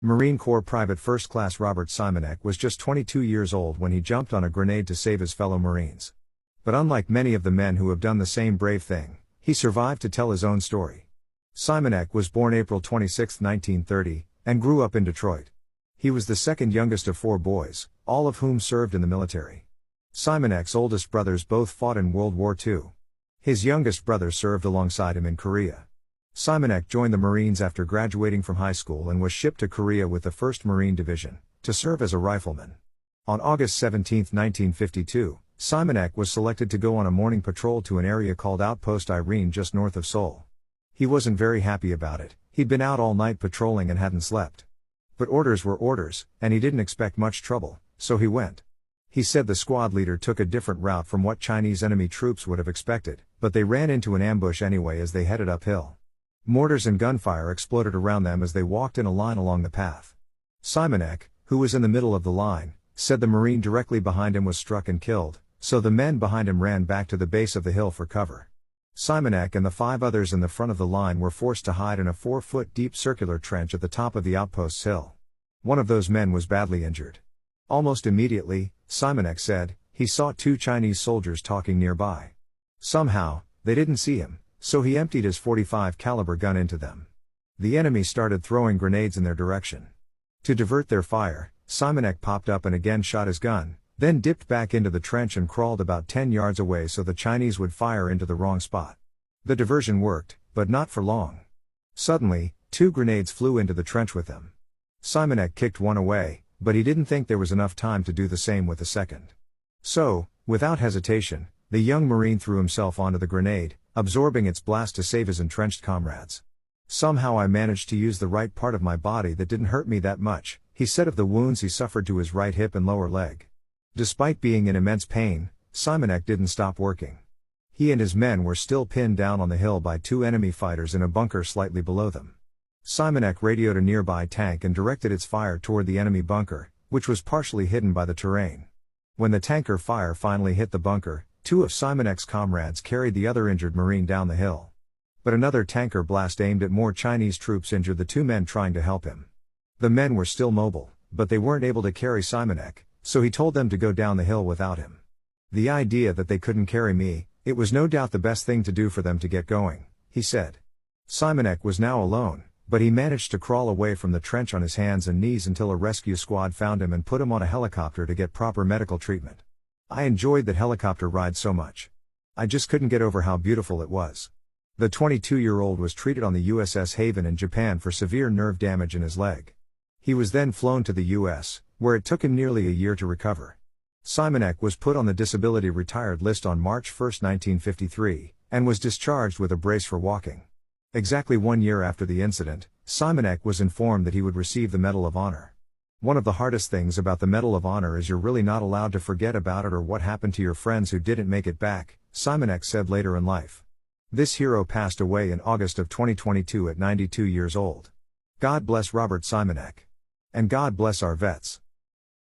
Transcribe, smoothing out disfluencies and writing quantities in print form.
Marine Corps Private First Class Robert Simanek was just 22 years old when he jumped on a grenade to save his fellow Marines. But unlike many of the men who have done the same brave thing, he survived to tell his own story. Simanek was born April 26, 1930, and grew up in Detroit. He was the second youngest of 4 boys, all of whom served in the military. Simanek's oldest brothers both fought in World War II. His youngest brother served alongside him in Korea. Simanek joined the Marines after graduating from high school and was shipped to Korea with the 1st Marine Division, to serve as a rifleman. On August 17, 1952, Simanek was selected to go on a morning patrol to an area called Outpost Irene just north of Seoul. He wasn't very happy about it. He'd been out all night patrolling and hadn't slept. But orders were orders, and he didn't expect much trouble, so he went. He said the squad leader took a different route from what Chinese enemy troops would have expected, but they ran into an ambush anyway as they headed uphill. Mortars and gunfire exploded around them as they walked in a line along the path. Simanek, who was in the middle of the line, said the Marine directly behind him was struck and killed, so the men behind him ran back to the base of the hill for cover. Simanek and the 5 others in the front of the line were forced to hide in a 4-foot deep circular trench at the top of the outpost's hill. One of those men was badly injured. Almost immediately, Simanek said, he saw 2 Chinese soldiers talking nearby. Somehow, they didn't see him, so he emptied his .45 caliber gun into them. The enemy started throwing grenades in their direction. To divert their fire, Simanek popped up and again shot his gun, then dipped back into the trench and crawled about 10 yards away so the Chinese would fire into the wrong spot. The diversion worked, but not for long. Suddenly, 2 grenades flew into the trench with them. Simanek kicked one away, but he didn't think there was enough time to do the same with the second. So, without hesitation, the young Marine threw himself onto the grenade, absorbing its blast to save his entrenched comrades. Somehow I managed to use the right part of my body that didn't hurt me that much, he said of the wounds he suffered to his right hip and lower leg. Despite being in immense pain, Simanek didn't stop working. He and his men were still pinned down on the hill by 2 enemy fighters in a bunker slightly below them. Simanek radioed a nearby tank and directed its fire toward the enemy bunker, which was partially hidden by the terrain. When the tanker fire finally hit the bunker, 2 of Simanek's comrades carried the other injured Marine down the hill. But another tanker blast aimed at more Chinese troops injured the 2 men trying to help him. The men were still mobile, but they weren't able to carry Simanek, so he told them to go down the hill without him. The idea that they couldn't carry me, it was no doubt the best thing to do for them to get going, he said. Simanek was now alone, but he managed to crawl away from the trench on his hands and knees until a rescue squad found him and put him on a helicopter to get proper medical treatment. I enjoyed that helicopter ride so much. I just couldn't get over how beautiful it was. The 22-year-old was treated on the USS Haven in Japan for severe nerve damage in his leg. He was then flown to the US, where it took him nearly a year to recover. Simanek was put on the disability retired list on March 1, 1953, and was discharged with a brace for walking. Exactly 1 year after the incident, Simanek was informed that he would receive the Medal of Honor. One of the hardest things about the Medal of Honor is you're really not allowed to forget about it or what happened to your friends who didn't make it back, Simanek said later in life. This hero passed away in August of 2022 at 92 years old. God bless Robert Simanek. And God bless our vets.